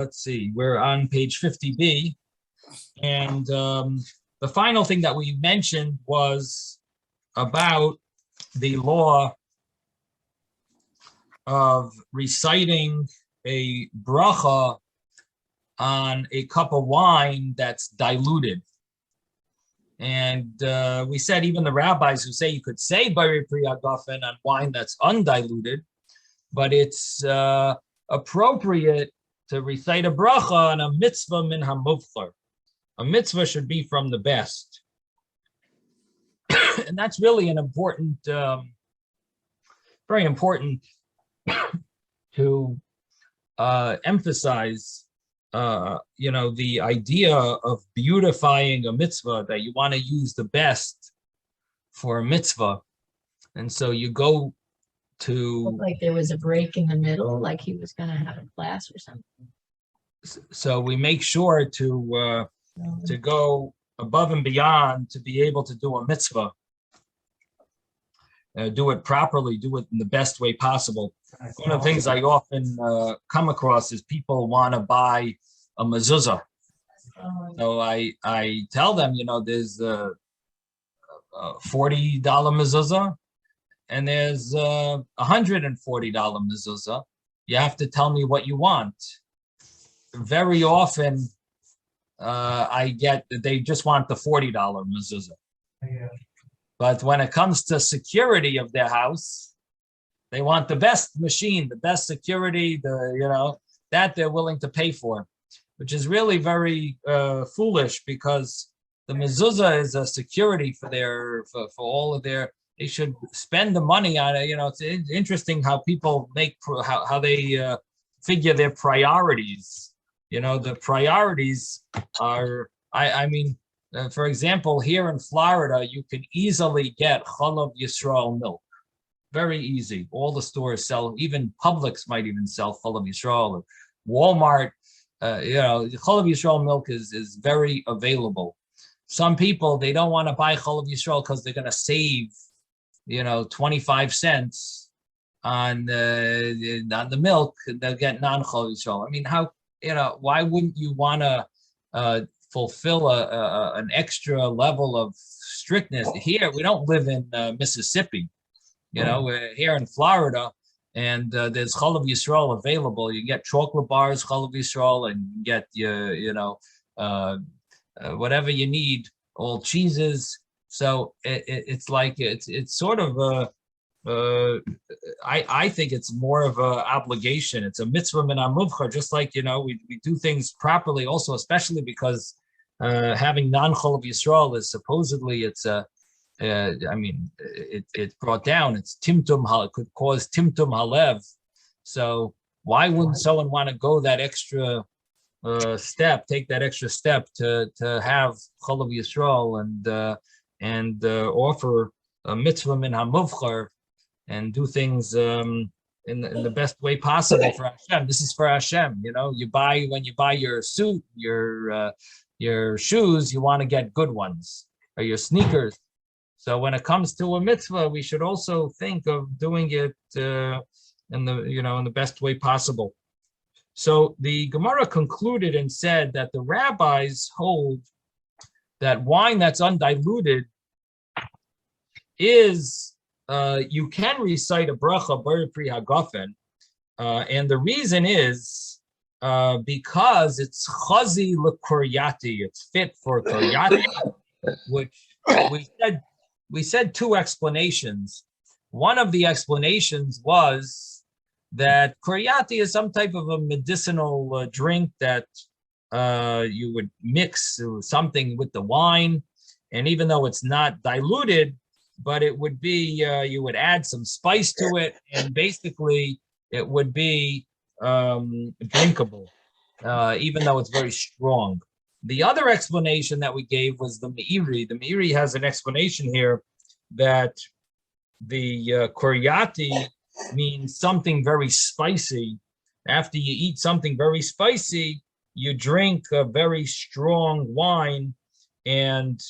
let's see, we're on page 50b, and the final thing that we mentioned was about the law of reciting a bracha on a cup of wine that's diluted. And we said even the rabbis who say you could say Bari Priya Gafen on wine that's undiluted, but it's appropriate to recite a bracha on a mitzvah min hamuvchar. A mitzvah should be from the best. And that's really an important, very important to emphasize, the idea of beautifying a mitzvah, that you want to use the best for a mitzvah. And so you go to... Like there was a break in the middle, like he was going to have a class or something. So we make sure to go above and beyond to be able to do a mitzvah. Do it properly, do it in the best way possible. One of the things I often come across is people want to buy a mezuzah. So I tell them, there's a $40 mezuzah and there's a $140 mezuzah. You have to tell me what you want. Very often, I get that they just want the $40 mezuzah. Yeah. But when it comes to security of their house, they want the best machine, the best security, that they're willing to pay for, which is really very foolish, because the mezuzah is a security for all of their. They should spend the money on it. It's interesting how people make how they figure their priorities. The priorities are. For example, here in Florida, you can easily get Chalav Yisrael milk. Very easy. All the stores sell, even Publix might even sell Chalav Yisrael. Walmart, Chalav Yisrael milk is very available. Some people, they don't want to buy Chalav Yisrael because they're going to save, 25 cents on the milk. They'll get non-Chalav Yisrael. Why wouldn't you want to fulfill an extra level of strictness? Here, we don't live in Mississippi. We're here in Florida, and there's Chalav Yisrael available. You get chocolate bars, Chalav Yisrael, and you get whatever you need, all cheeses. So it's like it's sort of I think it's more of an obligation. It's a mitzvah min hamuvchar, just like we do things properly. Also, especially because having non-Chalav Yisrael is supposedly it's it's brought down. It's timtum, it could cause timtum halev. So why wouldn't someone want to go that extra step, take that extra step to have Chalav Yisrael and offer a mitzvah min hamuvchar and do things in the best way possible for Hashem? This is for Hashem. When you buy your suit, your shoes, you want to get good ones, or your sneakers. So when it comes to a mitzvah, we should also think of doing it in the best way possible. So the Gemara concluded and said that the rabbis hold that wine that's undiluted is you can recite a bracha Bari Priya Gafen, and the reason is because it's chazi l'kuryati, it's fit for kuryati, which we said two explanations. One of the explanations was that kuryati is some type of a medicinal drink that you would mix something with the wine, and even though it's not diluted, but it would be you would add some spice to it, and basically it would be drinkable, even though it's very strong. The other explanation that we gave was the Meiri. The Meiri has an explanation here that the kuryati means something very spicy. After you eat something very spicy, you drink a very strong wine, and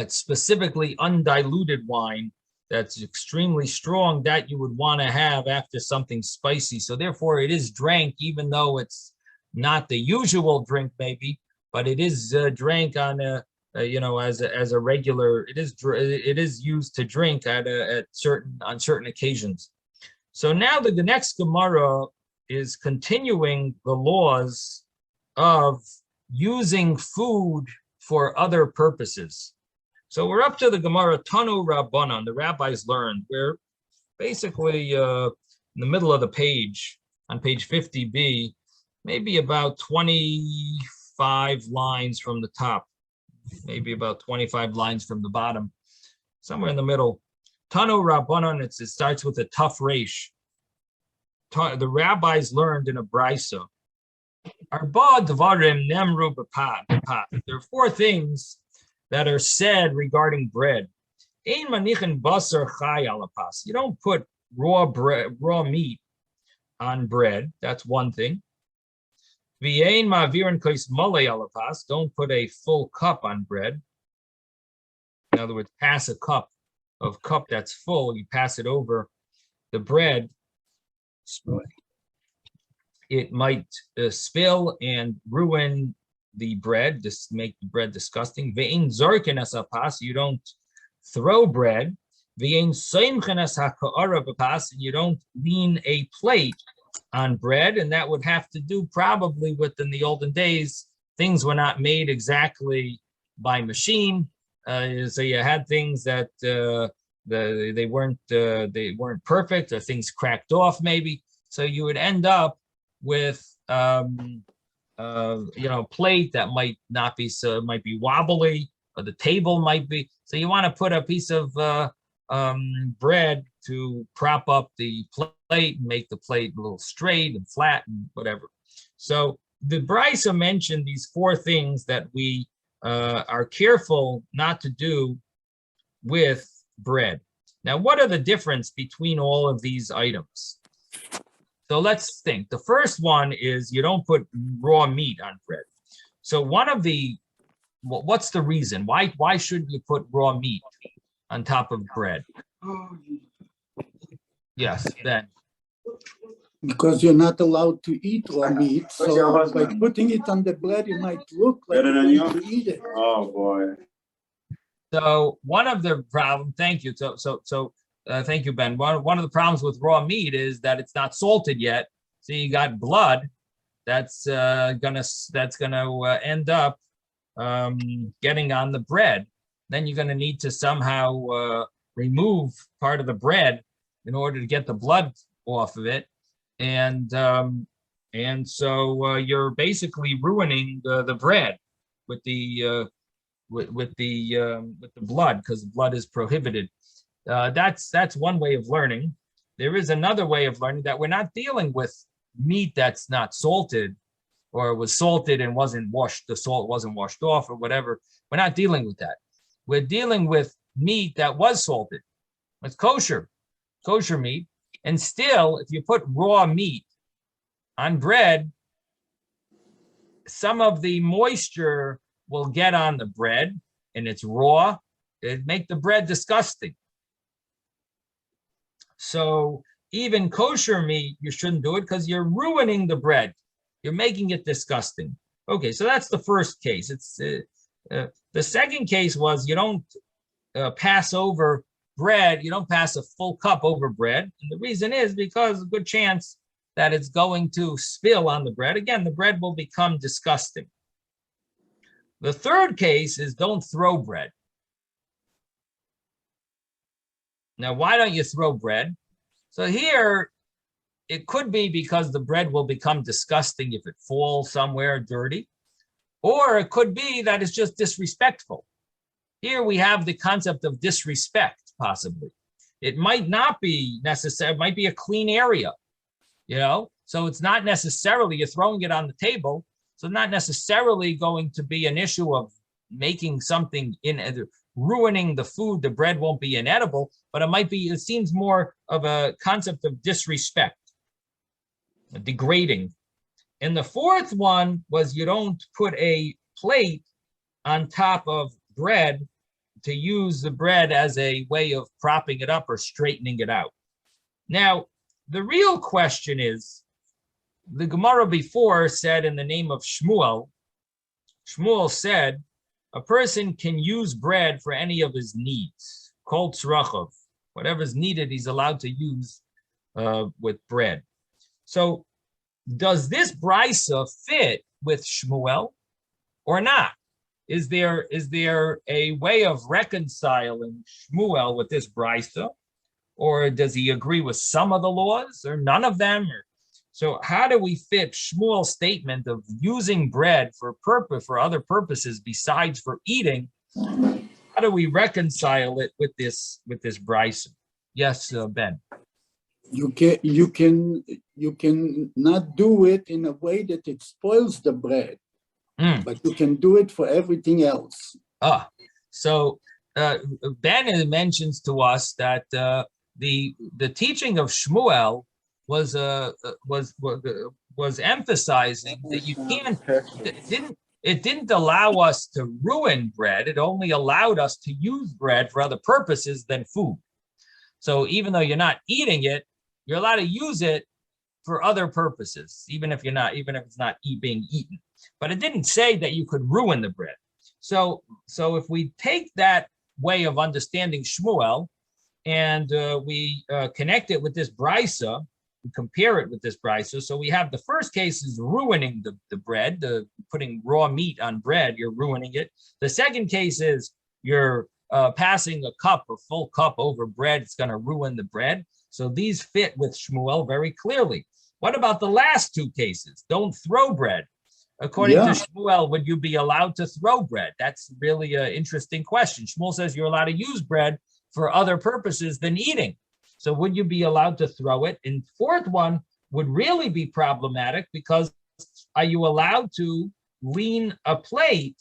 specifically undiluted wine. that's extremely strong that you would want to have after something spicy. So therefore, it is drank, even though it's not the usual drink, maybe, but it is drank on as a regular. It is used to drink on certain occasions. So now the next Gemara is continuing the laws of using food for other purposes. So we're up to the Gemara Tanu Rabbanan. The rabbis learned. We're basically in the middle of the page, on page 50b, maybe about 25 lines from the top, maybe about 25 lines from the bottom, somewhere in the middle. Tanu Rabbanan, it starts with a tough resh. The rabbis learned in a brisa. Arba dvarim nemru b'pat. There are four things that are said regarding bread. Ein manichin basar chai alapas. You don't put raw meat on bread. That's one thing. V'ein ma'avirin kais malei alapas. Don't put a full cup on bread. In other words, pass a cup that's full. You pass it over the bread. It might spill and ruin the bread, just make the bread disgusting. Ve'in zorken as apas, you don't throw bread. Ve'in seimchen as haka'ara b'pas, you don't lean a plate on bread, and that would have to do probably with, in the olden days, things were not made exactly by machine, so you had things that they weren't perfect, or things cracked off maybe, so you would end up with plate that might be wobbly, or the table might be. So you want to put a piece of bread to prop up the plate and make the plate a little straight and flat and whatever. So the brisa mentioned these four things that we are careful not to do with bread. Now, what are the difference between all of these items? So let's think. The first one is you don't put raw meat on bread. So what's the reason? Why shouldn't you put raw meat on top of bread? Yes, Ben. Because you're not allowed to eat raw meat. So by putting it on the bread, it might look like you're going to eat it. Oh boy. So one of the problems, thank you. Thank you, Ben. One of the problems with raw meat is that it's not salted yet. So you got blood that's gonna end up getting on the bread. Then you're gonna need to somehow remove part of the bread in order to get the blood off of it, and so you're basically ruining the bread with the blood, because the blood is prohibited. That's one way of learning. There is another way of learning that we're not dealing with meat that's not salted, or was salted and wasn't washed, the salt wasn't washed off or whatever. We're not dealing with that. We're dealing with meat that was salted. It's kosher meat. And still, if you put raw meat on bread, some of the moisture will get on the bread, and it's raw. It'd make the bread disgusting. So even kosher meat, you shouldn't do it because you're ruining the bread. You're making it disgusting. Okay, so that's the first case. It's the second case was you don't pass over bread. You don't pass a full cup over bread. And the reason is because a good chance that it's going to spill on the bread. Again, the bread will become disgusting. The third case is don't throw bread. Now, why don't you throw bread? So here, it could be because the bread will become disgusting if it falls somewhere dirty, or it could be that it's just disrespectful. Here we have the concept of disrespect, possibly. It might not be necessary, it might be a clean area, so it's not necessarily, you're throwing it on the table, so not necessarily going to be an issue of making something ruining the food. The bread won't be inedible, but it seems more of a concept of disrespect, degrading. And the fourth one was you don't put a plate on top of bread to use the bread as a way of propping it up or straightening it out. Now, the real question is, the Gemara before said in the name of Shmuel, Shmuel said, a person can use bread for any of his needs. Kol tzrachov, whatever's needed, he's allowed to use with bread. So, does this brisa fit with Shmuel or not? Is there a way of reconciling Shmuel with this brisa, or does he agree with some of the laws, or none of them? So how do we fit Shmuel's statement of using bread for other purposes besides for eating? How do we reconcile it with this brisa? Yes, Ben. You can not do it in a way that it spoils the bread, but you can do it for everything else. So Ben mentions to us that the teaching of Shmuel was emphasizing that you can't. It didn't allow us to ruin bread. It only allowed us to use bread for other purposes than food. So even though you're not eating it, you're allowed to use it for other purposes, even if it's not being eaten. But it didn't say that you could ruin the bread. So if we take that way of understanding Shmuel and we connect it with this brisa, we compare it with this brisa. So we have the first case is ruining the bread, putting raw meat on bread, you're ruining it. The second case is you're passing a full cup over bread, it's going to ruin the bread. So these fit with Shmuel very clearly. What about the last two cases? Don't throw bread. According to Shmuel, would you be allowed to throw bread? That's really an interesting question. Shmuel says you're allowed to use bread for other purposes than eating. So would you be allowed to throw it? And fourth one would really be problematic because are you allowed to lean a plate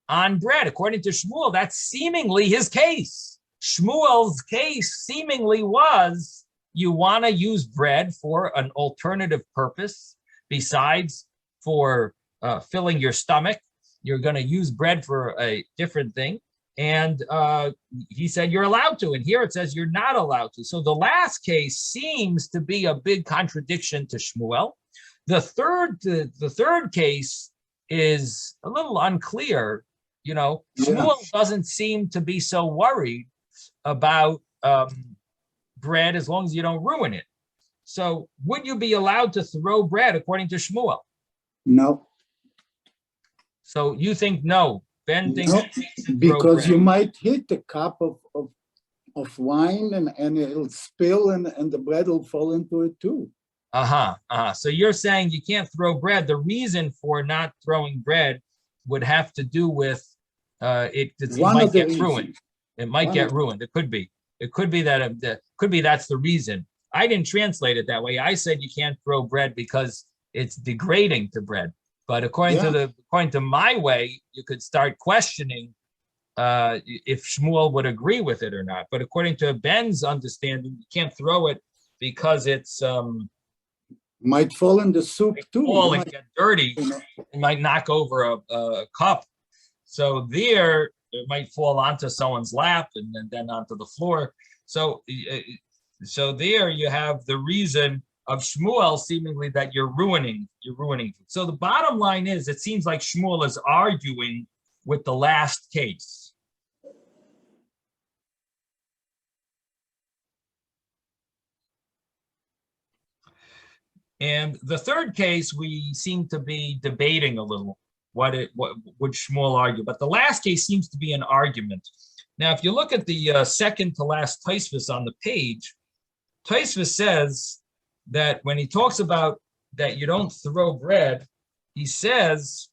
on bread? According to Shmuel, that's seemingly his case. Shmuel's case seemingly was you want to use bread for an alternative purpose besides for filling your stomach. You're going to use bread for a different thing. And he said you're allowed to. And here it says you're not allowed to. So the last case seems to be a big contradiction to Shmuel. The third case is a little unclear. Shmuel doesn't seem to be so worried about bread as long as you don't ruin it. So would you be allowed to throw bread according to Shmuel? No. So you think no. Ben thinks because you might hit a cup of wine and it'll spill and the bread will fall into it too. So you're saying you can't throw bread. The reason for not throwing bread would have to do with it might get ruined. It might get ruined. It could be. It could be that's the reason. I didn't translate it that way. I said you can't throw bread because it's degrading to bread. But according to my way, you could start questioning if Shmuel would agree with it or not. But according to Ben's understanding, you can't throw it because it's might fall in the soup too. Fall and get dirty. It might knock over a cup. So there, it might fall onto someone's lap and then onto the floor. So there you have the reason of Shmuel seemingly that you're ruining. So the bottom line is, it seems like Shmuel is arguing with the last case. And the third case, we seem to be debating a little what would Shmuel argue. But the last case seems to be an argument. Now, if you look at the second to last Tosfos on the page, Tosfos says that when he talks about that you don't throw bread, he says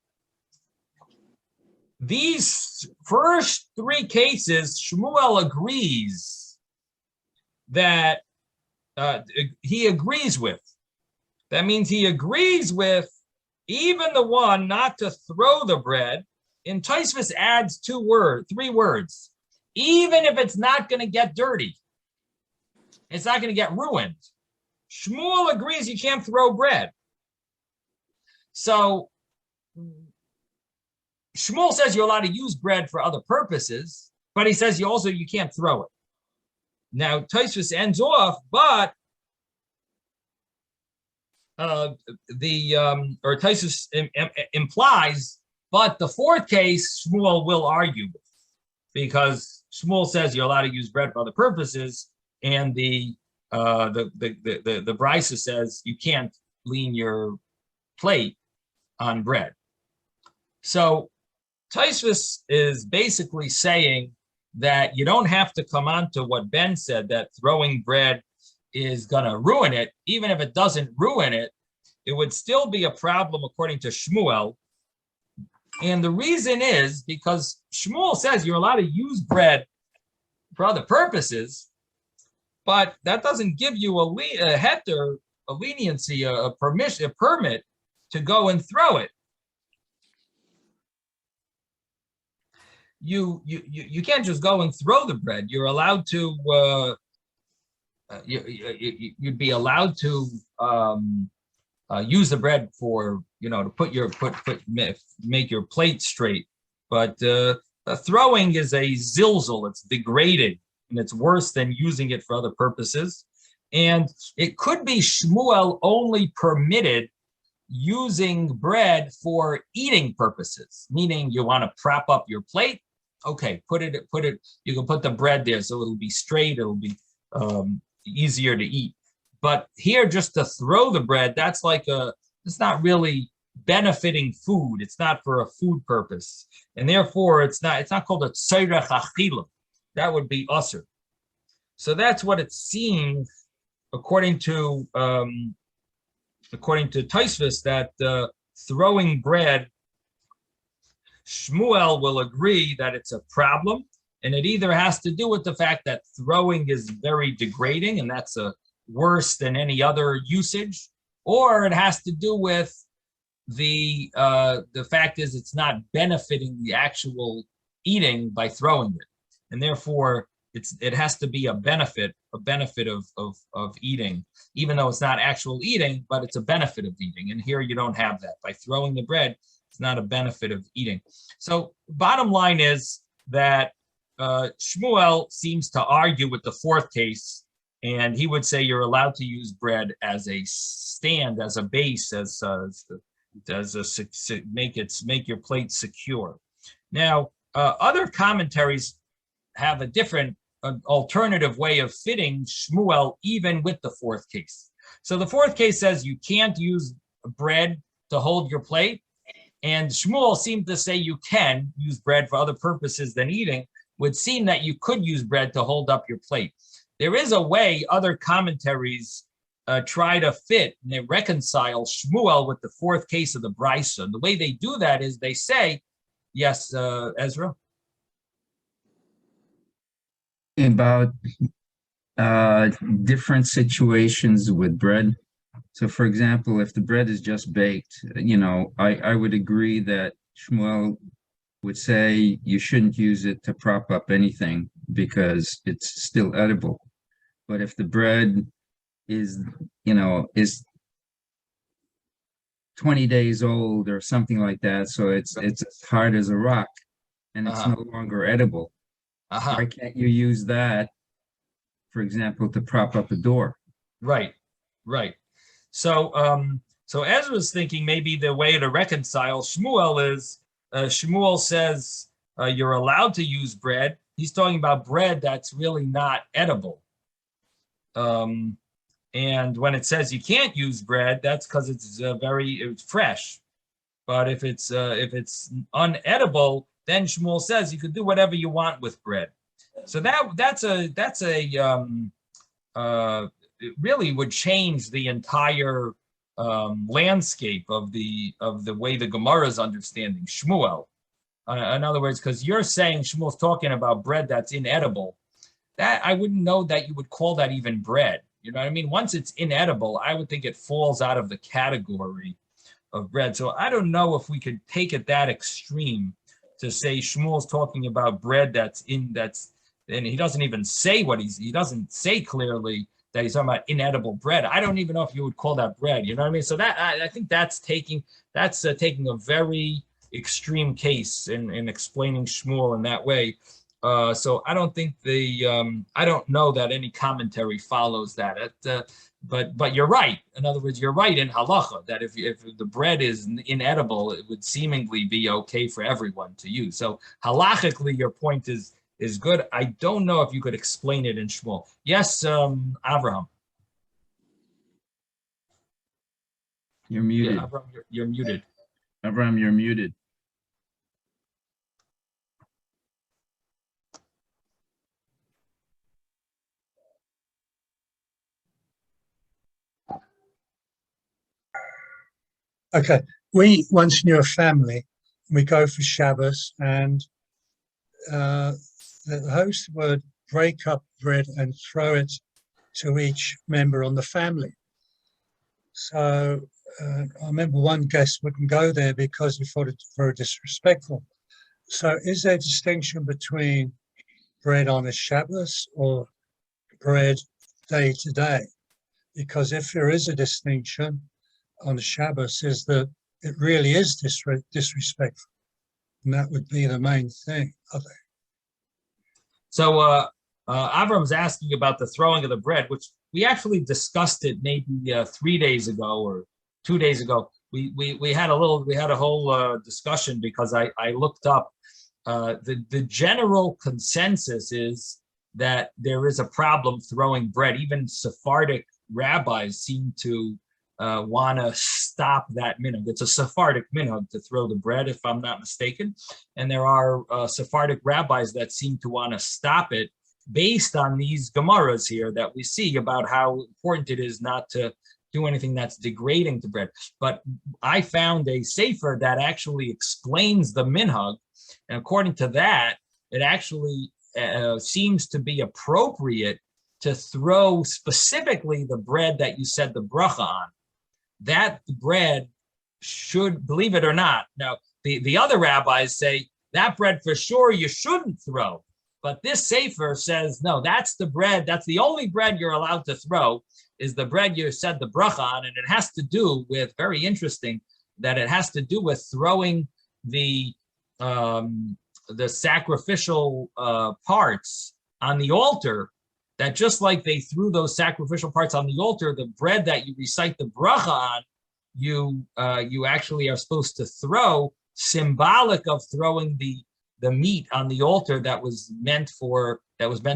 these first three cases, Shmuel agrees that he agrees with. That means he agrees with even the one not to throw the bread. And Tosfos adds three words. Even if it's not going to get dirty, it's not going to get ruined. Shmuel agrees you can't throw bread. So Shmuel says you're allowed to use bread for other purposes, But he says you can't throw it. Now Tosfos ends off, but Tosfos implies, but the fourth case Shmuel will argue with, because Shmuel says you're allowed to use bread for other purposes, and the Brisa says you can't lean your plate on bread. So Tosfos is basically saying that you don't have to come on to what Ben said, that throwing bread is going to ruin it. Even if it doesn't ruin it, it would still be a problem according to Shmuel. And the reason is because Shmuel says you're allowed to use bread for other purposes, but that doesn't give you a heter, a leniency, a permission, a permit to go and throw it. You can't just go and throw the bread. You're allowed to. You'd be allowed to use the bread for, to make your plate straight. But throwing is a zilzal. It's degraded, and it's worse than using it for other purposes. And it could be Shmuel only permitted using bread for eating purposes, meaning you want to prop up your plate. Okay, put it. You can put the bread there so it'll be straight. It'll be easier to eat. But here, just to throw the bread, that's it's not really benefiting food. It's not for a food purpose, and therefore it's not called a tzorech achila. That would be usur. So that's what it seems, according to Tosfos, that throwing bread, Shmuel will agree that it's a problem, and it either has to do with the fact that throwing is very degrading, and that's worse than any other usage, or it has to do with the fact is it's not benefiting the actual eating by throwing it, and therefore it has to be a benefit of eating, even though it's not actual eating, but it's a benefit of eating. And here you don't have that. By throwing the bread, it's not a benefit of eating. So bottom line is that Shmuel seems to argue with the fourth case, and he would say you're allowed to use bread as a stand, as a base, make your plate secure. Now, other commentaries have a different alternative way of fitting Shmuel even with the fourth case. So the fourth case says you can't use bread to hold your plate, and Shmuel seemed to say you can use bread for other purposes than eating. Would seem that you could use bread to hold up your plate. There is a way other commentaries try to fit and they reconcile Shmuel with the fourth case of the Brisa. And the way they do that is they say, yes, Ezra? About different situations with bread. So, for example, if the bread is just baked, I would agree that Shmuel would say you shouldn't use it to prop up anything because it's still edible. But if the bread is 20 days old or something like that, so it's as hard as a rock and it's no longer edible, why can't you use that, for example, to prop up a door? Right. So Ezra's thinking maybe the way to reconcile Shmuel is Shmuel says you're allowed to use bread. He's talking about bread that's really not edible. And when it says you can't use bread, that's because it's it's fresh. But if it's unedible, then Shmuel says you could do whatever you want with bread. So it really would change the entire landscape of the way the Gemara is understanding Shmuel. In other words, because you're saying Shmuel's talking about bread that's inedible, that I wouldn't know that you would call that even bread. You know what I mean? Once it's inedible, I would think it falls out of the category of bread. So I don't know if we could take it that extreme to say Shmuel's talking about bread and he doesn't even say he doesn't say clearly that he's talking about inedible bread. I don't even know if you would call that bread. You know what I mean? So that I think that's taking a very extreme case in explaining Shmuel in that way. So I don't think I don't know that any commentary follows that. But you're right. In other words, you're right in halacha that if the bread is inedible, it would seemingly be okay for everyone to use. So halachically, your point is good. I don't know if you could explain it in Shmuel. Yes, Avraham. You're muted. Yeah, Avraham, you're muted. Abraham, you're muted. Okay, we once knew a family. We go for Shabbos, and the host would break up bread and throw it to each member on the family. So I remember one guest wouldn't go there because he thought it very disrespectful. So is there a distinction between bread on a Shabbos or bread day to day? Because if there is a distinction on the Shabbos, is that it really is disrespectful. And that would be the main thing, I think. So Avram's asking about the throwing of the bread, which we actually discussed it maybe 3 days ago or 2 days ago. We had a whole discussion because I looked up the general consensus is that there is a problem throwing bread. Even Sephardic rabbis seem to want to stop that minhag. It's a Sephardic minhag to throw the bread, if I'm not mistaken. And there are Sephardic rabbis that seem to want to stop it based on these Gemaras here that we see about how important it is not to do anything that's degrading to bread. But I found a sefer that actually explains the minhag. And according to that, it actually seems to be appropriate to throw specifically the bread that you said the bracha on. That bread should, believe it or not. Now, the other rabbis say that bread for sure you shouldn't throw. But this sefer says, no, that's the bread. That's the only bread you're allowed to throw is the bread you said the bracha on. And it has to do with, very interesting, that it has to do with throwing the sacrificial parts on the altar, that just like they threw those sacrificial parts on the altar, the bread that you recite the bracha on, you actually are supposed to throw, symbolic of throwing the meat on the altar that was meant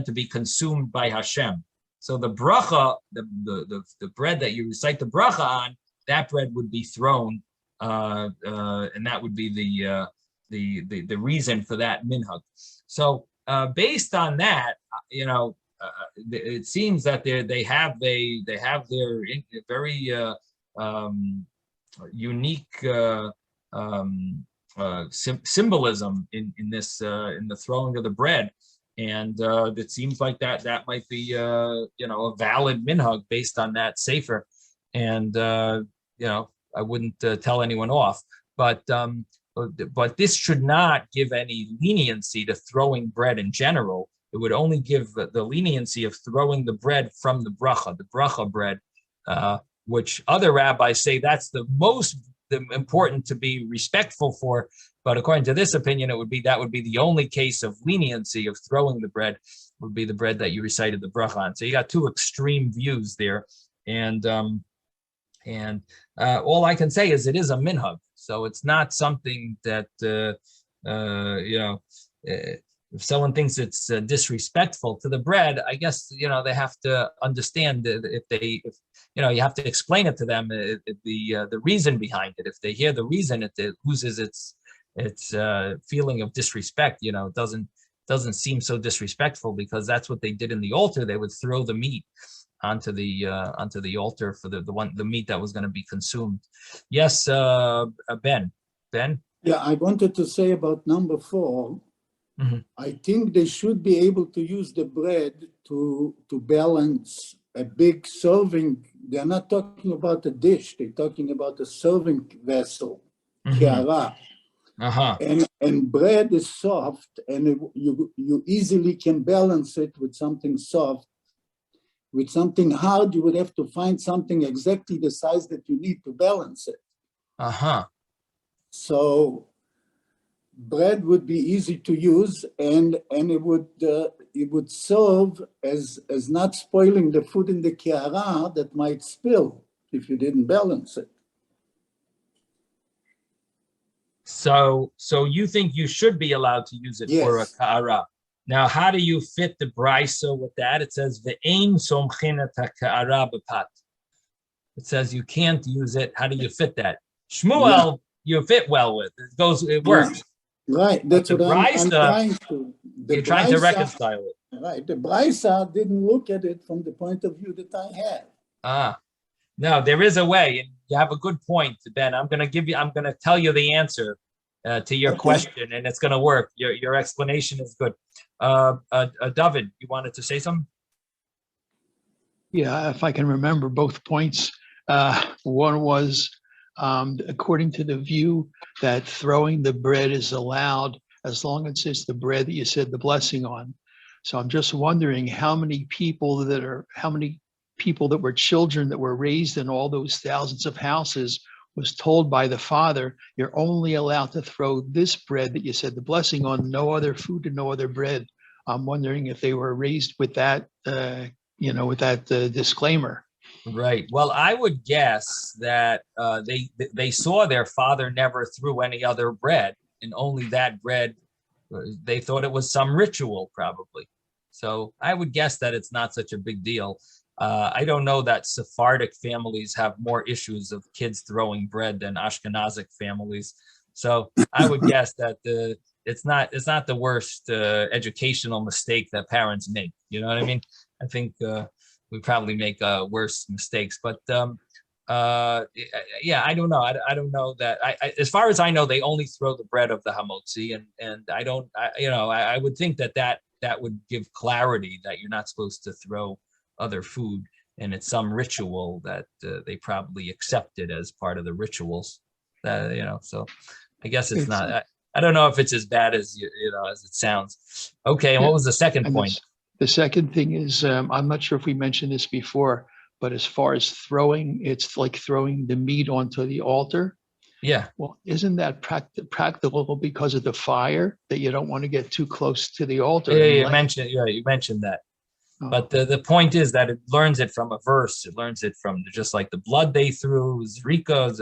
to be consumed by Hashem. So the bracha, the bread that you recite the bracha on, that bread would be thrown, and that would be the reason for that minhag. So based on that, it seems that they have their very unique symbolism in the throwing of the bread, and it seems like that might be a valid minhag based on that sefer, and I wouldn't tell anyone off, but this should not give any leniency to throwing bread in general. It would only give the leniency of throwing the bread from the bracha bread, which other rabbis say that's the most important to be respectful for. But according to this opinion, that would be the only case of leniency of throwing the bread, would be the bread that you recited the bracha on. So you got two extreme views there, and all I can say is it is a minhag. So it's not something that if someone thinks it's disrespectful to the bread, I guess they have to understand that you have to explain it to them, the reason behind it. If they hear the reason, it loses its feeling of disrespect. It doesn't seem so disrespectful because that's what they did in the altar. They would throw the meat onto the altar for the meat that was going to be consumed. Yes, Ben. Yeah, I wanted to say about number 4. Mm-hmm. I think they should be able to use the bread to balance a big serving. They're not talking about a dish. They're talking about a serving vessel, kiara. Uh-huh. And bread is soft, and you easily can balance it with something soft. With something hard, you would have to find something exactly the size that you need to balance it. Uh-huh. So bread would be easy to use, and it would serve as not spoiling the food in the kiara that might spill if you didn't balance it. So you think you should be allowed to use it for a Yes. ka'ara. Now, how do you fit the brisa with that? It says ve'ein somchin et ka'ara b'pat. It says you can't use it. How do you fit that? Shmuel, you fit well with. It works. Right, that's The what I'm brisa, trying to. The You're trying to brisa- reconcile it. Right, the brisa didn't look at it from the point of view that I have. No, there is a way, and you have a good point, Ben. I'm going to tell you the answer to your Okay. question, and it's going to work. Your explanation is good. David, you wanted to say something? Yeah, if I can remember both points. One was, according to the view that throwing the bread is allowed as long as it's the bread that you said the blessing on. So I'm just wondering how many people that were children that were raised in all those thousands of houses was told by the father, you're only allowed to throw this bread that you said the blessing on, no other food and no other bread. I'm wondering if they were raised with that, disclaimer. Right. Well, I would guess that they saw their father never threw any other bread, and only that bread. They thought it was some ritual, probably. So I would guess that it's not such a big deal. I don't know that Sephardic families have more issues of kids throwing bread than Ashkenazic families. So I would guess that it's not the worst educational mistake that parents make. You know what I mean? I think we probably make worse mistakes, but yeah, I don't know. I don't know that. As far as I know, they only throw the bread of the hamotzi, and I would think that would give clarity that you're not supposed to throw other food, and it's some ritual that they probably accepted as part of the rituals. So I guess it's not. I don't know if it's as bad as as it sounds. Okay, and what was the second point? The second thing is, I'm not sure if we mentioned this before, but as far as throwing, it's like throwing the meat onto the altar. Yeah. Well, isn't that practical because of the fire, that you don't want to get too close to the altar? Yeah, you mentioned that. Oh. But the point is that it learns it from a verse. It learns it from just like the blood they threw, Zrikas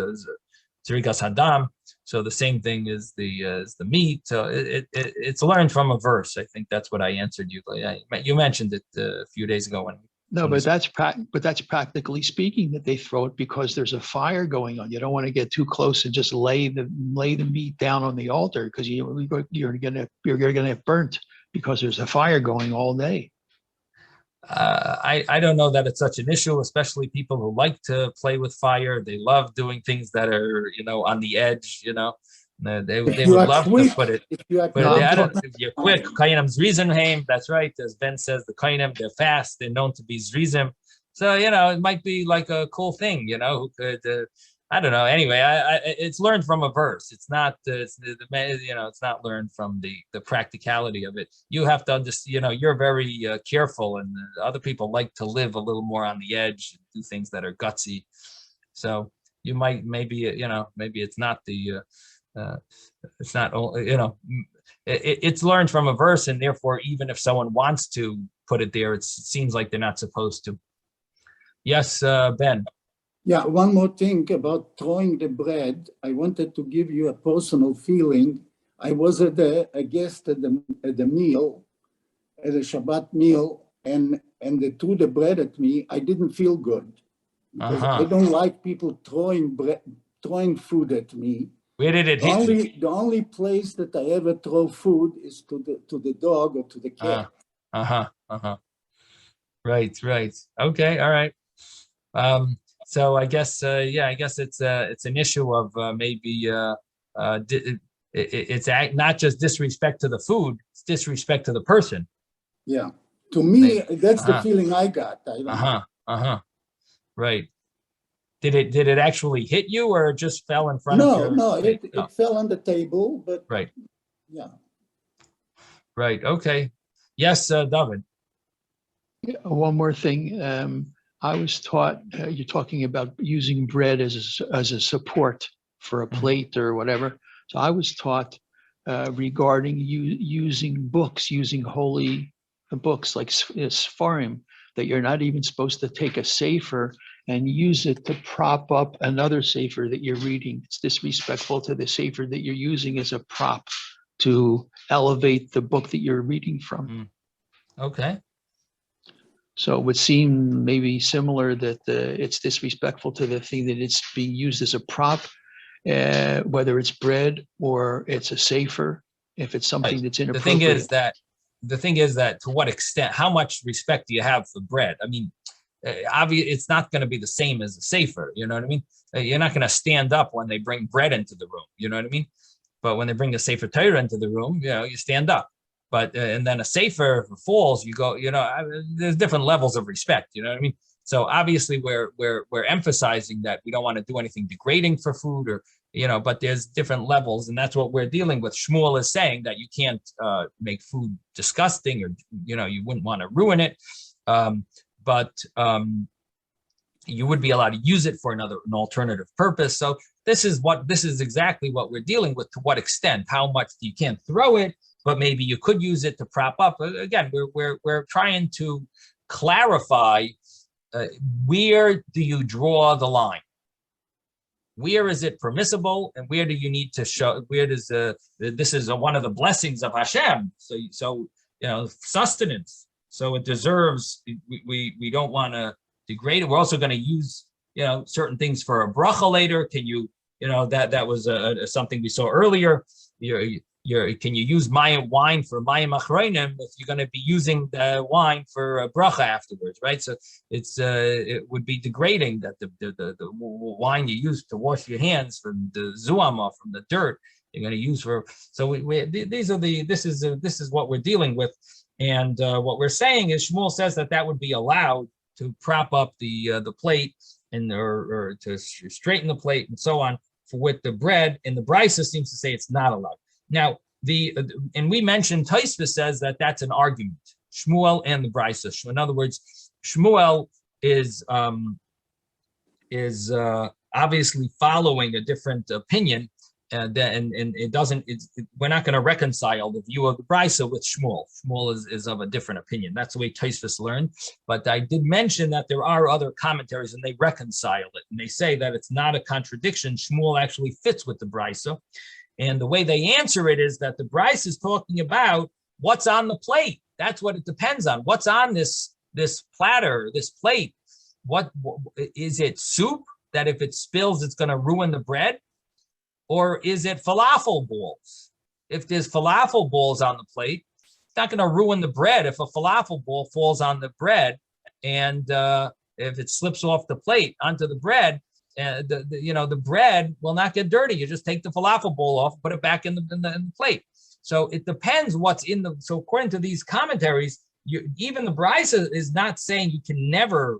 Hadam. So the same thing is the meat. So it's learned from a verse. I think that's what I answered you. You mentioned it a few days ago but that's practically speaking that they throw it because there's a fire going on. You don't want to get too close and just lay the meat down on the altar, because you're gonna get burnt because there's a fire going all day. I don't know that it's such an issue, especially people who like to play with fire. They love doing things that are, on the edge, They would love to put it. If you're quick, Kainam's Zrizim, that's right. As Ben says, the Kainam, they're fast, they're known to be Zrizim. So, it might be like a cool thing, who could, I don't know. Anyway, it's learned from a verse. It's not, it's not learned from the practicality of it. You have to understand, you're very careful, and other people like to live a little more on the edge, do things that are gutsy. So you might, maybe it's not it's not, it's learned from a verse, and therefore, even if someone wants to put it there, it seems like they're not supposed to. Yes, Ben. Yeah, one more thing about throwing the bread. I wanted to give you a personal feeling. I was a guest at the meal, at a Shabbat meal, and they threw the bread at me. I didn't feel good because I don't like people throwing food at me. Where did it hit you? The only place that I ever throw food is to the dog or to the cat. Right. Okay. All right. So I guess it's an issue of maybe it's not just disrespect to the food, it's disrespect to the person. Yeah. To me, that's the feeling I got. I don't know. Right. Did it actually hit you, or it just fell in front of you? No, it fell on the table, but right. Yeah. Right. Okay. Yes, David. One more thing. I was taught, you're talking about using bread as a support for a plate or whatever. So I was taught regarding using books, using holy books like Sfarim, that you're not even supposed to take a sefer and use it to prop up another sefer that you're reading. It's disrespectful to the sefer that you're using as a prop to elevate the book that you're reading from. Okay. So it would seem maybe similar that it's disrespectful to the thing that it's being used as a prop, whether it's bread or it's a sefer, if it's something that's The inappropriate. thing is that to what extent, how much respect do you have for bread? I mean, obviously, it's not going to be the same as a sefer. You know what I mean? You're not going to stand up when they bring bread into the room. You know what I mean? But when they bring a sefer Torah into the room, you stand up. But and then a sefer falls, you go. There's different levels of respect. You know what I mean? So obviously, we're emphasizing that we don't want to do anything degrading for food, or but there's different levels, and that's what we're dealing with. Shmuel is saying that you can't make food disgusting, or you wouldn't want to ruin it. But you would be allowed to use it for an alternative purpose. So this is exactly what we're dealing with. To what extent? How much you can't throw it, but maybe you could use it to prop up. Again, we're trying to clarify where do you draw the line? Where is it permissible, and where do you need to show? Where does this is one of the blessings of Hashem? So sustenance. So it deserves. We don't want to degrade it. We're also going to use certain things for a bracha later. Can you that was something we saw earlier. Can you use wine for mayim achronim if you're going to be using the wine for a bracha afterwards, right? So it would be degrading that the wine you use to wash your hands from the zuama, from the dirt, you're going to use for. So this is what we're dealing with, and what we're saying is Shmuel says that would be allowed to prop up the plate or to straighten the plate and so on with the bread, and the Brisa seems to say it's not allowed. Now, and we mentioned Tosfos says that that's an argument, Shmuel and the Brisa. In other words, Shmuel is obviously following a different opinion, and it doesn't. We're not going to reconcile the view of the Brisa with Shmuel. Shmuel is of a different opinion. That's the way Tosfos learned. But I did mention that there are other commentaries, and they reconcile it, and they say that it's not a contradiction. Shmuel actually fits with the Brisa. And the way they answer it is that the Brisa is talking about what's on the plate. That's what it depends on. What's on this platter, this plate? What is it? Soup that if it spills, it's going to ruin the bread? Or is it falafel balls? If there's falafel balls on the plate, it's not going to ruin the bread. If a falafel ball falls on the bread, and if it slips off the plate onto the bread, the bread will not get dirty. You just take the falafel bowl off, put it back in the plate. So it depends what's in the. So according to these commentaries, even the Brisa is not saying you can never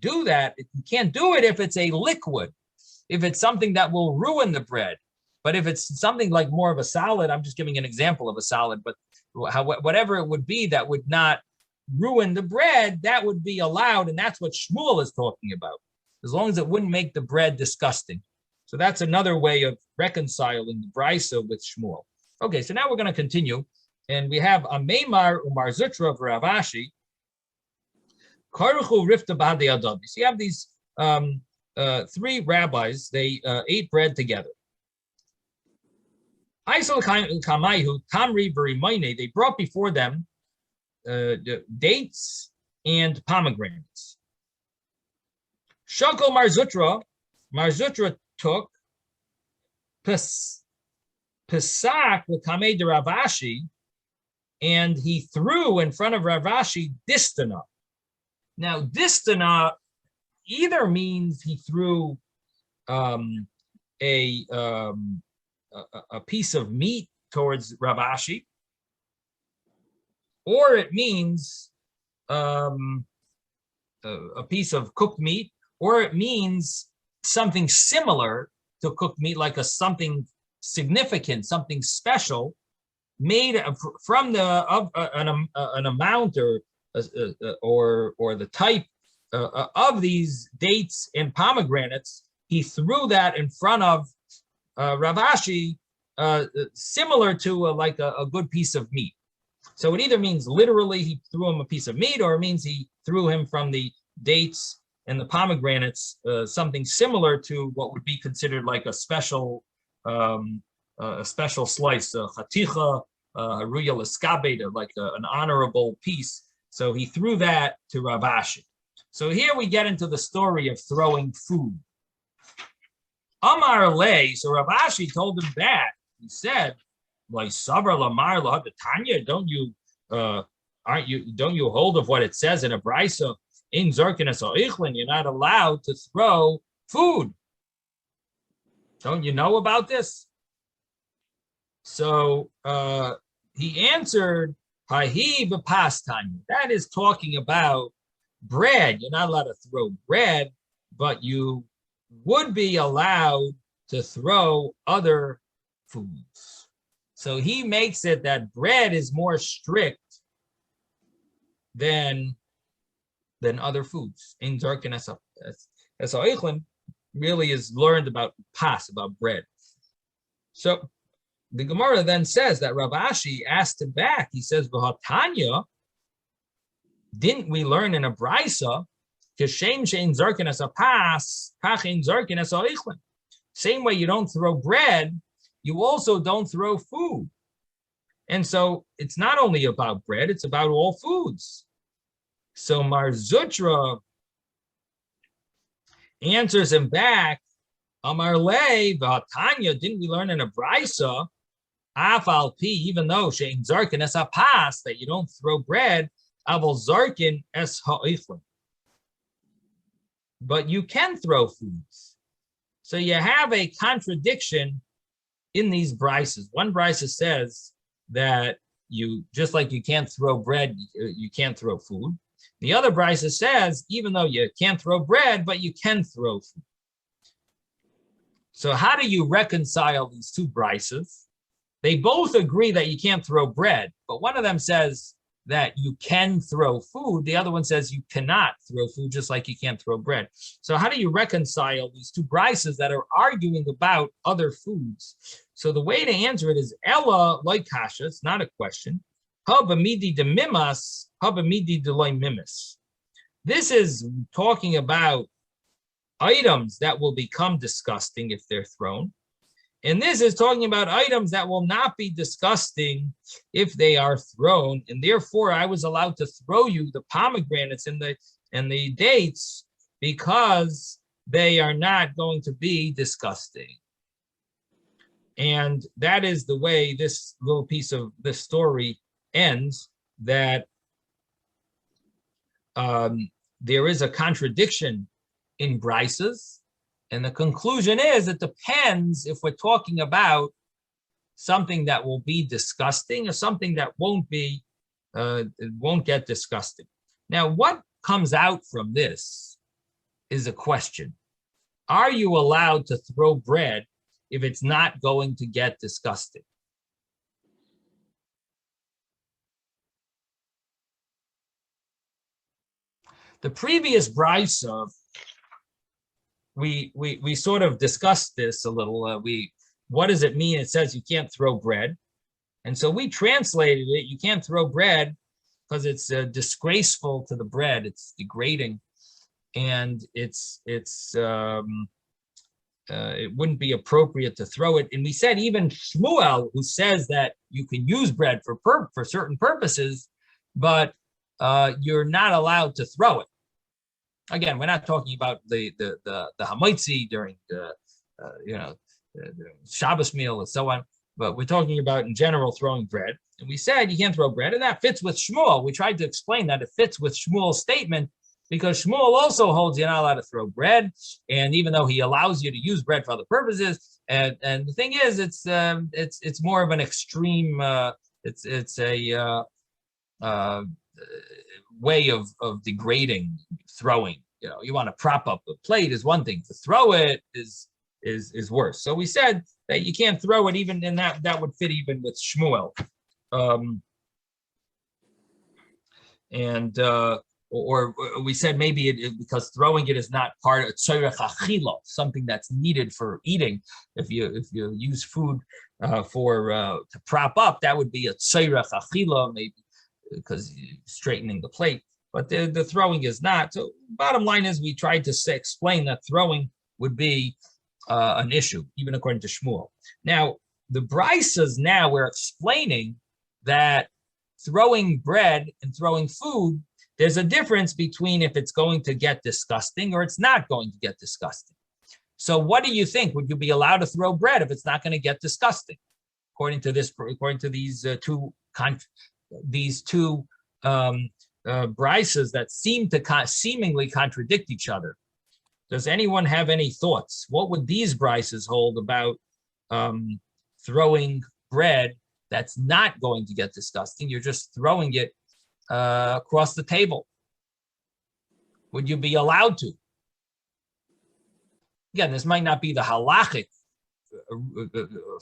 do that. You can't do it if it's a liquid, if it's something that will ruin the bread. But if it's something like more of a salad, I'm just giving an example of a salad, but whatever it would be that would not ruin the bread, that would be allowed, and that's what Shmuel is talking about. As long as it wouldn't make the bread disgusting. So that's another way of reconciling the Brisa with Shmuel. Okay, so now we're going to continue. And we have Ameimar Umar Zutra of Rav Ashi. Karuchu Rifta B'Hadei Adabi. So you have these three rabbis. They ate bread together. Aisel Kamaihu Tamri B'Rimayne. They brought before them dates and pomegranates. Shakol Marzutra took Pesak l'kamei de Rav Ashi, and he threw in front of Rav Ashi distana. Now, distana either means he threw a piece of meat towards Rav Ashi, or it means a piece of cooked meat, or it means something similar to cooked meat, like something significant, something special, made from an amount or the type of these dates and pomegranates. He threw that in front of Rav Ashi, similar to like a good piece of meat. So it either means literally he threw him a piece of meat, or it means he threw him from the dates and the pomegranates, something similar to what would be considered like a special slice, chaticha, haruya l'skabeda, like an honorable piece. So he threw that to Rav Ashi. So here we get into the story of throwing food. Amar Le, so Rav Ashi told him back. He said, "Like Sabra Lamar La Tanya, don't you hold of what it says in a brisa? In Zarkinas Oichlin, you're not allowed to throw food. Don't you know about this?" So he answered, "Hahi b'pastanya." That is talking about bread. You're not allowed to throw bread, but you would be allowed to throw other foods. So he makes it that bread is more strict than other foods. In Zarkin Esaichlin really is learned about bread. So the Gemara then says that Rav Ashi asked him back. He says, "V'hatanya, didn't we learn in a brisa? Same way you don't throw bread, you also don't throw food." And so it's not only about bread, it's about all foods. So Mar Zutra answers him back, Amar Le, Tanya, didn't we learn in a brisa, Afal Pi, even though Shein Zarkin es hapas, that you don't throw bread, Aval Zarkin es ha'iflim. But you can throw foods. So you have a contradiction in these brises. One brisa says that you, just like you can't throw bread, you can't throw food. The other brisa says, even though you can't throw bread, but you can throw food. So how do you reconcile these two brises? They both agree that you can't throw bread, but one of them says that you can throw food. The other one says you cannot throw food, just like you can't throw bread. So how do you reconcile these two brises that are arguing about other foods? So the way to answer it is Ella like kasha. It's not a question. Habamidi de mimas, habamidi de loy mimis. This is talking about items that will become disgusting if they're thrown. And this is talking about items that will not be disgusting if they are thrown. And therefore, I was allowed to throw you the pomegranates and the dates because they are not going to be disgusting. And that is the way this little piece of this story ends, that there is a contradiction in brises. And the conclusion is it depends if we're talking about something that will be disgusting or something that won't get disgusting. Now, what comes out from this is a question. Are you allowed to throw bread if it's not going to get disgusting? The previous brisa, we sort of discussed this a little. What does it mean? It says you can't throw bread, and so we translated it. You can't throw bread because it's disgraceful to the bread. It's degrading, and it wouldn't be appropriate to throw it. And we said even Shmuel, who says that you can use bread for certain purposes, but you're not allowed to throw it. Again, we're not talking about the hamaitzi during the Shabbos meal and so on, but we're talking about in general throwing bread. And we said you can't throw bread, and that fits with Shmuel. We tried to explain that it fits with Shmuel's statement because Shmuel also holds you're not allowed to throw bread, and even though he allows you to use bread for other purposes, and the thing is, it's more of an extreme. It's a way of degrading throwing. You want to prop up a plate is one thing. To throw it is worse. So we said that you can't throw it, even in that would fit even with Shmuel. or we said maybe because throwing it is not part of tzorech achila, something that's needed for eating. If you use food to prop up, that would be a tzorech achila, maybe because you're straightening the plate. But the throwing is not. So bottom line is we tried to explain that throwing would be an issue, even according to Shmuel. Now, the Brisas now we're explaining that throwing bread and throwing food, there's a difference between if it's going to get disgusting or it's not going to get disgusting. So what do you think? Would you be allowed to throw bread if it's not going to get disgusting? According to these two Brisas that seem to seemingly contradict each other. Does anyone have any thoughts? What would these Brisas hold about throwing bread that's not going to get disgusting? You're just throwing it across the table. Would you be allowed to? Again, this might not be the halachic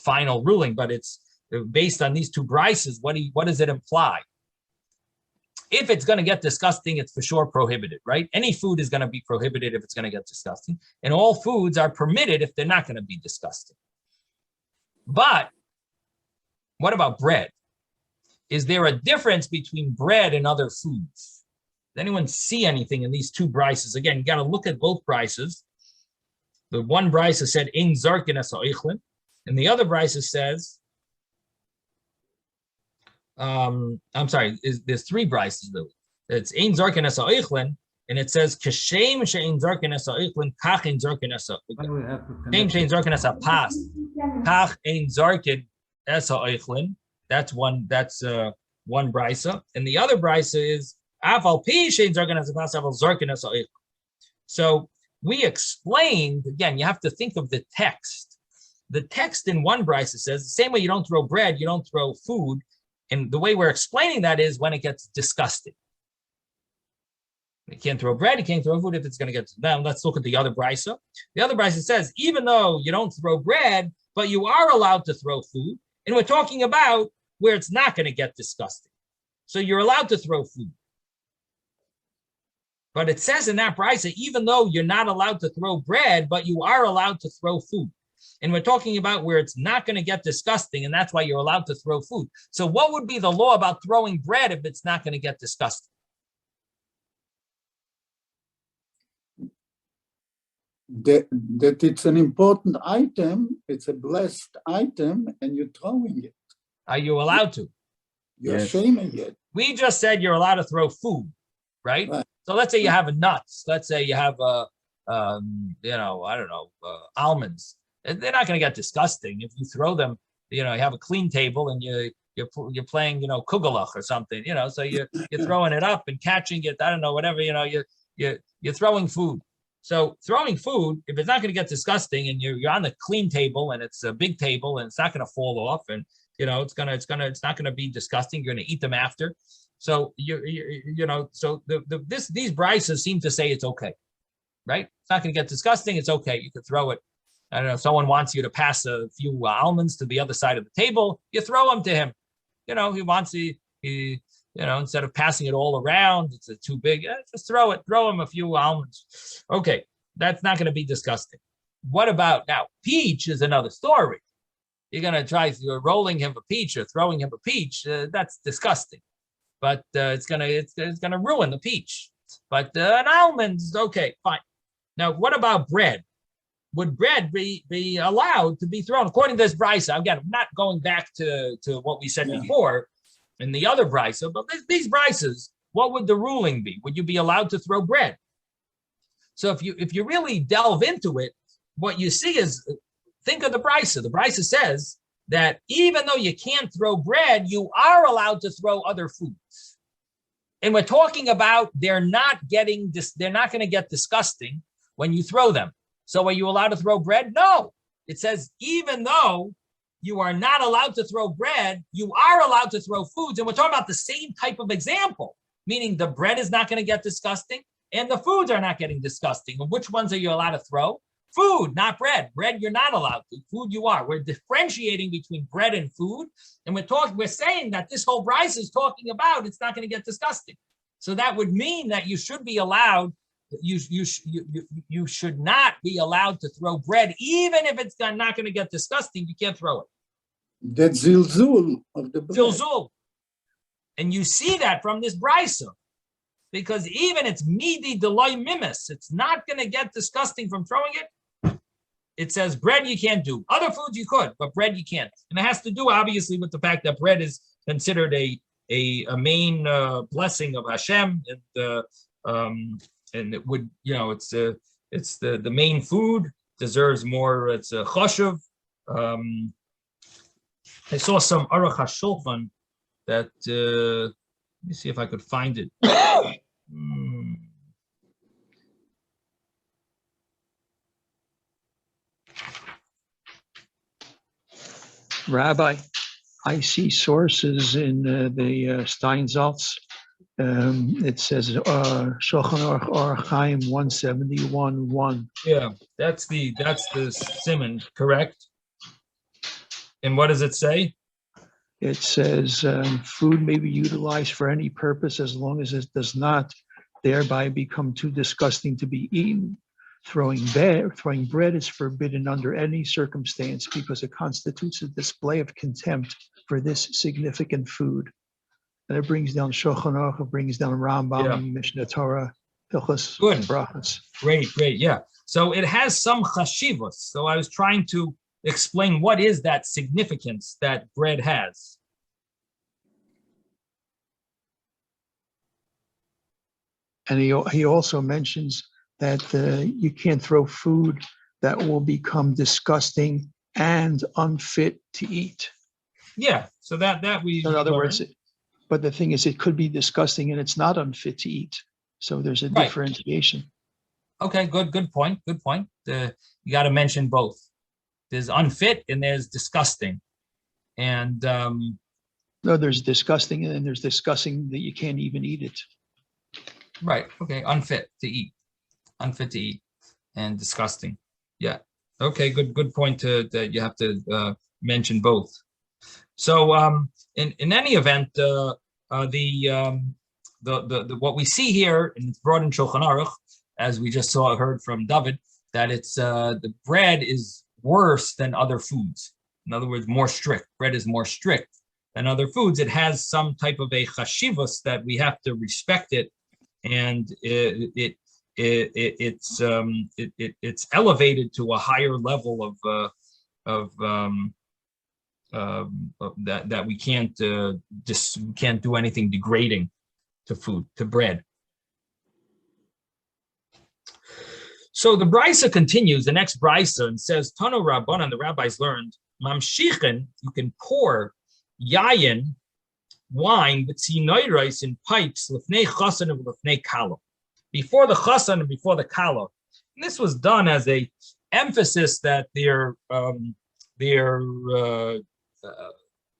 final ruling, but it's based on these two Brisas. What does it imply? If it's going to get disgusting, it's for sure prohibited, right? Any food is going to be prohibited if it's going to get disgusting. And all foods are permitted if they're not going to be disgusting. But what about bread? Is there a difference between bread and other foods? Does anyone see anything in these two Brisas? Again, you got to look at both Brisas. The one Brisa said, Ein zarkin es ha'ichlin, and the other Brisa says, I'm sorry, there's three Brisas though. It's Ein zarkin es ha'ichlin, and it says, Kashem she'ein zarkin es ha'ichlin, kach ein zarkin es ha'ichlin. Kashem she'ein zarkin es ha'pas, kach ein zarkin es ha'ichlin. That's one Brisa. And the other Brisa is, Afal pi she'ein zarkin es ha'pas, afal zarkin es ha'ichlin. So we explained, again, you have to think of the text. The text in one Brisa says, the same way you don't throw bread, you don't throw food. And the way we're explaining that is when it gets disgusting. You can't throw bread, you can't throw food if it's going to get. Now let's look at the other Brisa. The other Brisa says, even though you don't throw bread, but you are allowed to throw food. And we're talking about where it's not going to get disgusting. So you're allowed to throw food. But it says in that Brisa, even though you're not allowed to throw bread, but you are allowed to throw food. And we're talking about where it's not going to get disgusting, and that's why you're allowed to throw food. So what would be the law about throwing bread if it's not going to get disgusting? That it's an important item, it's a blessed item, and you're throwing it. Are you allowed to? You're Yes. shaming it. We just said you're allowed to throw food, right? Right. So let's say you have nuts. Let's say you have almonds. And they're not going to get disgusting if you throw them. You have a clean table and you're playing kugelach or something. So you're throwing it up and catching it. I don't know, whatever. You're throwing food. So throwing food, if it's not going to get disgusting and you're on the clean table and it's a big table and it's not going to fall off and it's not going to be disgusting. You're going to eat them after. So these Brisas seem to say it's okay, right? It's not going to get disgusting. It's okay. You could throw it. I don't know, if someone wants you to pass a few almonds to the other side of the table, you throw them to him. He wants instead of passing it all around, it's too big, just throw him a few almonds. Okay, that's not going to be disgusting. What about now? Peach is another story. You're going to you're rolling him a peach or throwing him a peach. That's disgusting, but it's going to ruin the peach. But an almond's okay, fine. Now, what about bread? Would bread be allowed to be thrown? According to this Brisa, again, I'm not going back to what we said before in the other Brisa, but these Brisas, what would the ruling be? Would you be allowed to throw bread? So if you really delve into it, what you see is, think of the Brisa. The Brisa says that even though you can't throw bread, you are allowed to throw other foods. And we're talking about they're not going to get disgusting when you throw them. So are you allowed to throw bread? No. It says, even though you are not allowed to throw bread, you are allowed to throw foods. And we're talking about the same type of example, meaning the bread is not going to get disgusting and the foods are not getting disgusting. And which ones are you allowed to throw? Food, not bread. Bread, you're not allowed to. Food, you are. We're differentiating between bread and food. And we're saying that this whole Bryce is talking about it's not going to get disgusting. So that would mean that you should be allowed, you should not be allowed to throw bread, even if it's not going to get disgusting. You can't throw it. That's zilzul of the bread. Zilzul. And you see that from this brisa, because even it's midi deloy mimis, it's not going to get disgusting from throwing it. It says bread you can't do. Other foods you could, but bread you can't. And it has to do obviously with the fact that bread is considered a main blessing of Hashem, and it would, it's the main food, deserves more. It's a chashuv. I saw some Aruch HaShulchan that let me see if I could find it. Rabbi, I see sources in the Steinsaltz. It says Shulchan Aruch Orach Chaim 171:1. Yeah, that's the siman, correct? And what does it say? It says food may be utilized for any purpose as long as it does not thereby become too disgusting to be eaten. Throwing bread is forbidden under any circumstance because it constitutes a display of contempt for this significant food. And it brings down Shulchan Aruch, it brings down Rambam, Mishnah Torah, Hilchos, Brochos. Great, yeah. So it has some chashivos. So I was trying to explain what is that significance that bread has. And he also mentions that you can't throw food that will become disgusting and unfit to eat. Yeah, so that we. In other words, but the thing is, it could be disgusting and it's not unfit to eat. So there's a differentiation. Okay, good point. You got to mention both. There's unfit and there's disgusting, and no, there's disgusting and then there's disgusting that you can't even eat it. Right. Okay. Unfit to eat, and disgusting. Yeah. Okay. Good point. That you have to mention both. So in any event, the what we see here, and it's brought in Shulchan Aruch, as we just heard from David, that it's the bread is worse than other foods. In other words, more strict. Bread is more strict than other foods. It has some type of a chashivos that we have to respect it, and it's elevated to a higher level of that we can't do anything degrading to food, to bread. So the brisa continues, the next brisa, and says, Tano Rabbanan, the rabbis learned, Mamshichen, you can pour yayin, wine, b'tzinoiros in pipes, lifnei chasan and lifnei kala, before the chasan and before the kala. And this was done as a emphasis that their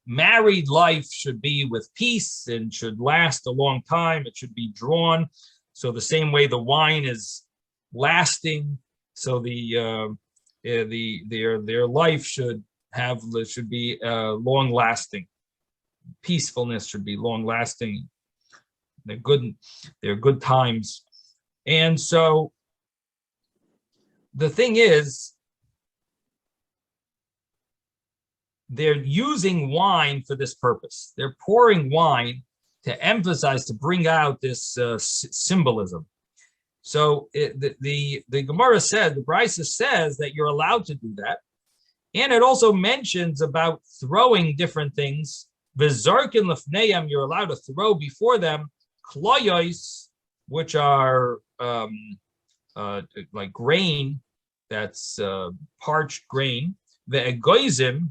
married life should be with peace and should last a long time. It should be drawn. So the same way the wine is lasting, so their life should be long lasting. Peacefulness should be long lasting. They're good times. And so the thing is, they're using wine for this purpose. They're pouring wine to emphasize, to bring out this symbolism. So the Gemara said, the Brisa says that you're allowed to do that. And it also mentions about throwing different things. V'zarkin lefneim, you're allowed to throw before them kloyos, which are like grain, that's parched grain, ve'egoizim,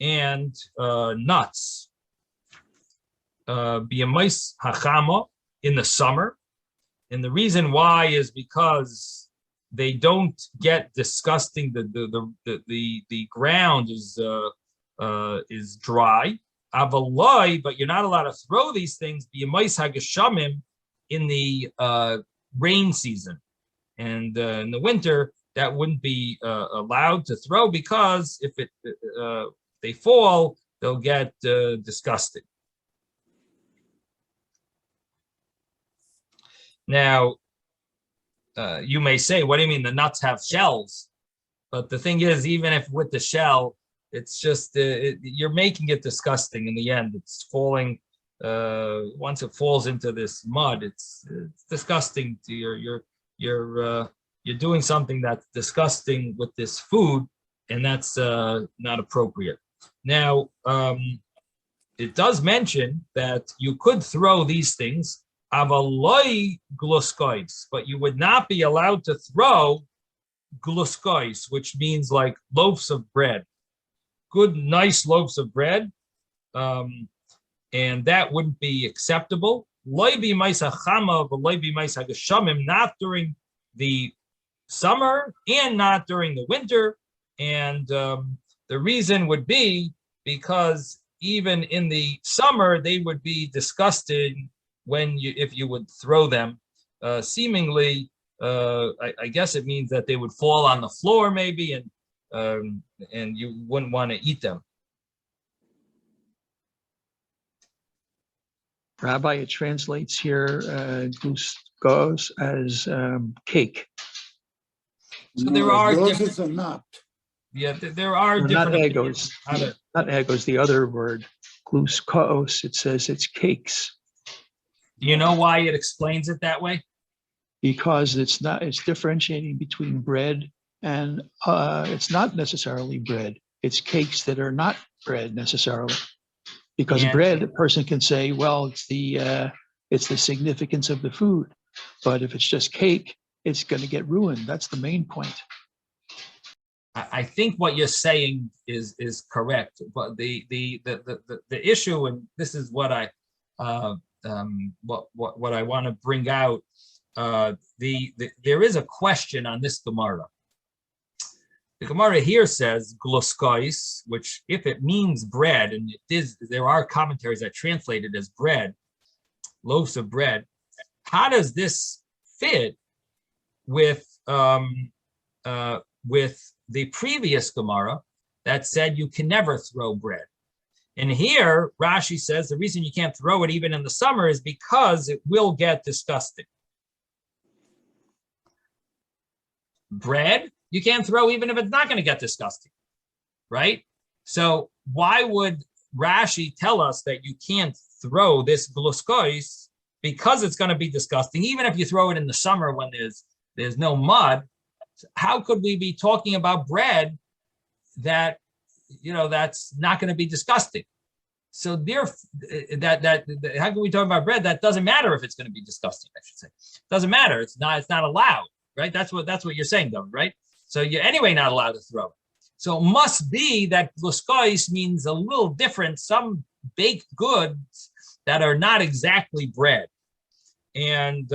and nuts. B'yamais hachama, in the summer. And the reason why is because they don't get disgusting. The ground is dry. Avaloi, but you're not allowed to throw these things. B'yamais hageshamim, in the rain season, and in the winter that wouldn't be allowed to throw, because if they fall, they'll get disgusted. Now, you may say, what do you mean the nuts have shells? But the thing is, even if with the shell, it's just, you're making it disgusting in the end. It's falling, once it falls into this mud, it's disgusting to you're doing something that's disgusting with this food, and that's not appropriate. Now, it does mention that you could throw these things, avaloi gluskois, but you would not be allowed to throw gluskois, which means like loaves of bread, good, nice loaves of bread, and that wouldn't be acceptable. Not during the summer and not during the winter, and the reason would be because even in the summer they would be disgusting if you would throw them. Seemingly, I guess it means that they would fall on the floor maybe, and you wouldn't want to eat them. Rabbi, it translates here gluskos as cake. So there are those different, is a nut. yeah, there are Or different not opinions egos, how to- not egos, the other word, gluskos, it says it's cakes. Do you know why it explains it that way? Because it's differentiating between bread and it's not necessarily bread. It's cakes that are not bread necessarily. Because Yeah. bread, a person can say, well, it's the significance of the food. But if it's just cake, it's going to get ruined. That's the main point. I think what you're saying is correct, but the issue, and this is what I what I want to bring out. There is a question on this Gemara. The Gemara here says gluskos, which if it means bread, and it is, there are commentaries that translate it as bread, loaves of bread. How does this fit with the previous Gemara that said you can never throw bread? And here Rashi says the reason you can't throw it even in the summer is because it will get disgusting. Bread, you can't throw even if it's not going to get disgusting, right? So why would Rashi tell us that you can't throw this gluskos because it's going to be disgusting, even if you throw it in the summer when there's no mud? How could we be talking about bread that, you know, that's not going to be disgusting? So there, how can we talk about bread that doesn't matter if it's going to be disgusting? I should say, doesn't matter. It's not allowed, right? That's what you're saying, though, right? So you're anyway not allowed to throw it. So it must be that gluskos means a little different, some baked goods that are not exactly bread, and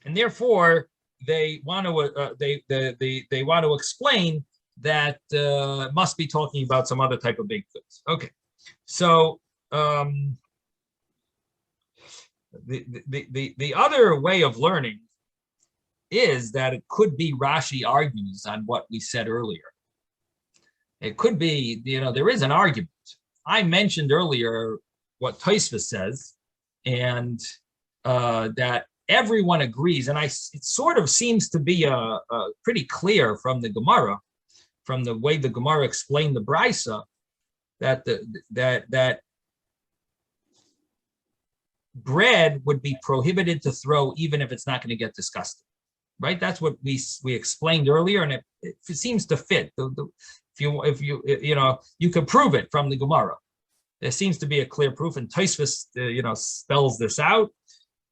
therefore they want to they want to explain that must be talking about some other type of baked goods. Okay, so the other way of learning is that it could be Rashi argues on what we said earlier. It could be, you know, there is an argument. I mentioned earlier what Tosfos says, and that everyone agrees, and it sort of seems to be pretty clear from the Gemara, from the way the Gemara explained the Brisa, that that bread would be prohibited to throw even if it's not going to get disgusting. Right, that's what we explained earlier, and it seems to fit. If you know, you could prove it from the Gemara. There seems to be a clear proof, and Tosfos spells this out.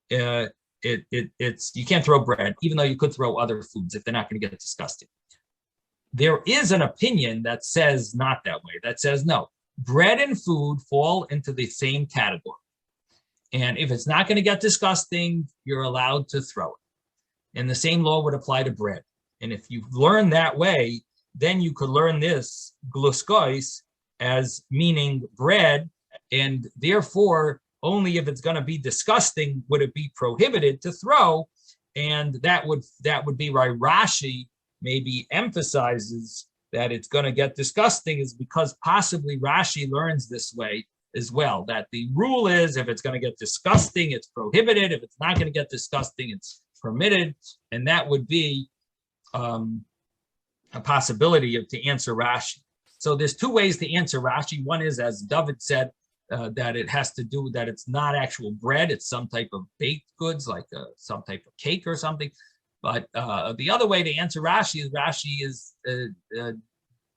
It's you can't throw bread, even though you could throw other foods if they're not going to get disgusting. There is an opinion that says not that way. That says no, bread and food fall into the same category, and if it's not going to get disgusting, you're allowed to throw it. And the same law would apply to bread. And if you learn that way, then you could learn this gluskos as meaning bread, and therefore only if it's going to be disgusting would it be prohibited to throw. And that would be why Rashi maybe emphasizes that it's going to get disgusting, is because possibly Rashi learns this way, as well, that the rule is if it's going to get disgusting, it's prohibited. If it's not going to get disgusting, it's permitted. And that would be a possibility to answer Rashi. So there's two ways to answer Rashi. One is, as David said, that it has to do that it's not actual bread, it's some type of baked goods, like some type of cake or something. But the other way to answer Rashi is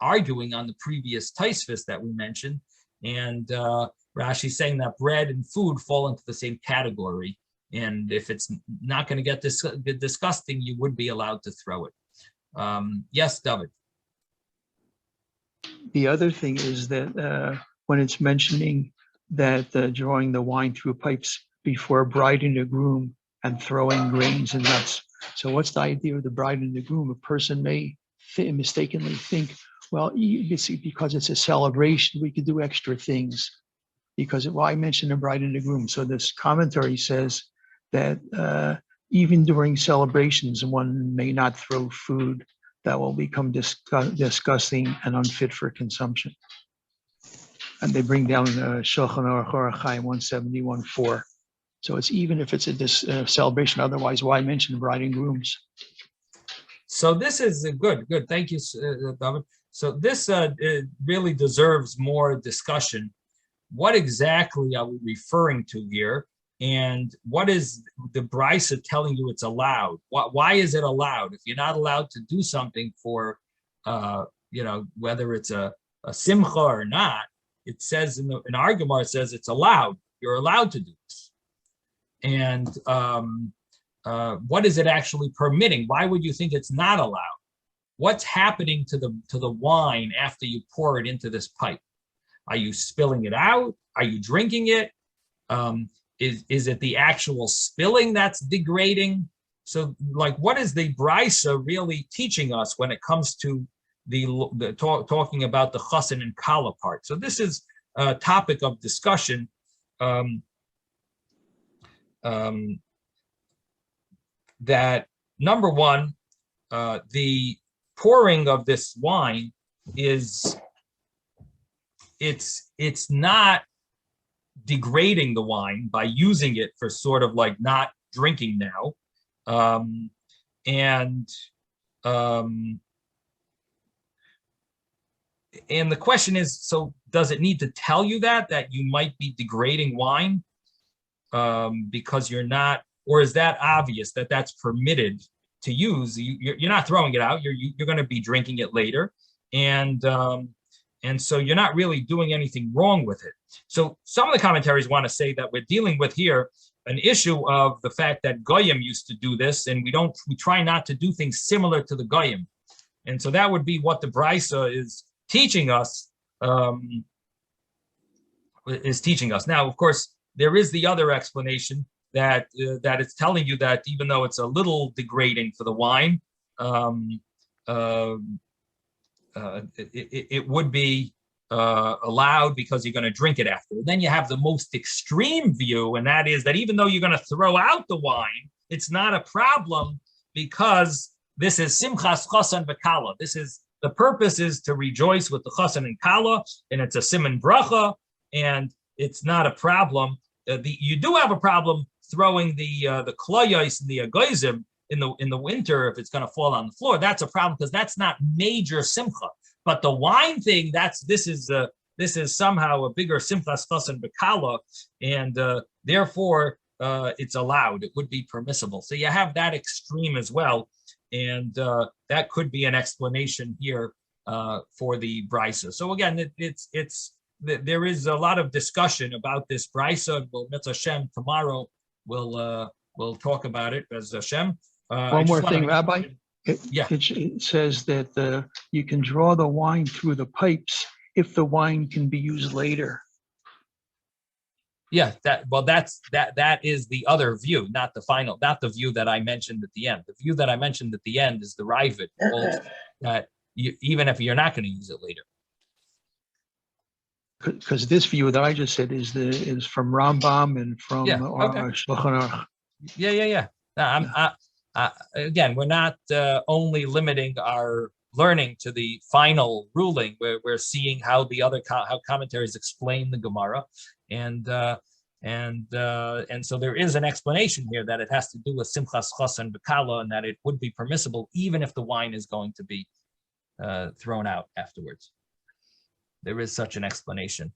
arguing on the previous Tosfos that we mentioned, and Rashi saying that bread and food fall into the same category, and if it's not going to get disgusting, you would be allowed to throw it. Yes, David. The other thing is that when it's mentioning that drawing the wine through pipes before bride and the groom and throwing grains and nuts. So what's the idea of the bride and the groom? A person may mistakenly think, well, because it's a celebration, we could do extra things. Because I mentioned the bride and the groom. So this commentary says that even during celebrations, one may not throw food that will become disgusting and unfit for consumption. And they bring down Shulchan Aruch Chaim 171.4. So it's even if it's a celebration, otherwise, why mention bride and grooms? So this is good. Thank you, David. So this really deserves more discussion. What exactly are we referring to here? And what is the Brisa telling you it's allowed? Why is it allowed? If you're not allowed to do something for, whether it's a simcha or not, it says in our Gemara, it says it's allowed. You're allowed to do this. And what is it actually permitting? Why would you think it's not allowed? What's happening to the wine after you pour it into this pipe? Are you spilling it out? Are you drinking it? Is it the actual spilling that's degrading? So, like, what is the Brisa really teaching us when it comes to talking about the chassan and kala part? So this is a topic of discussion. That number one, the pouring of this wine it's not degrading the wine by using it for sort of like not drinking now. And the question is, so does it need to tell you that you might be degrading wine because you're not, or is that obvious that that's permitted to use? You're not throwing it out. You're going to be drinking it later, and so you're not really doing anything wrong with it. So some of the commentaries want to say that we're dealing with here an issue of the fact that Goyim used to do this, and we try not to do things similar to the Goyim. And so that would be what the Brisa is teaching us. Now, of course, there is the other explanation that it's telling you that even though it's a little degrading for the wine, it would be allowed because you're going to drink it after. Then you have the most extreme view, and that is that even though you're going to throw out the wine, it's not a problem because this is simchas chassan v'kala. The purpose is to rejoice with the chassan and kala, and it's a siman bracha, and it's not a problem. You do have a problem throwing the klayos and the agoizim in the winter if it's going to fall on the floor. That's a problem because that's not major simcha. But the wine thing, this is somehow a bigger simchas chassan b'kala, and therefore it's allowed. It would be permissible. So you have that extreme as well, and that could be an explanation here for the brisa. So again, there is a lot of discussion about this brisa. Well, Mitzvah Hashem, tomorrow we'll talk about it as Hashem. One more thing, Rabbi. It says that you can draw the wine through the pipes if the wine can be used later. Yeah, that is the other view, not the view that I mentioned at the end. The view that I mentioned at the end is the Ravid, that even if you're not going to use it later. Because this view that I just said is from Rambam and from Shulchan Aruch. Yeah. Again, we're not only limiting our learning to the final ruling, where we're seeing how the other how commentaries explain the Gemara, and so there is an explanation here that it has to do with Simchas Chos and Bekala, and that it would be permissible even if the wine is going to be thrown out afterwards. There is such an explanation.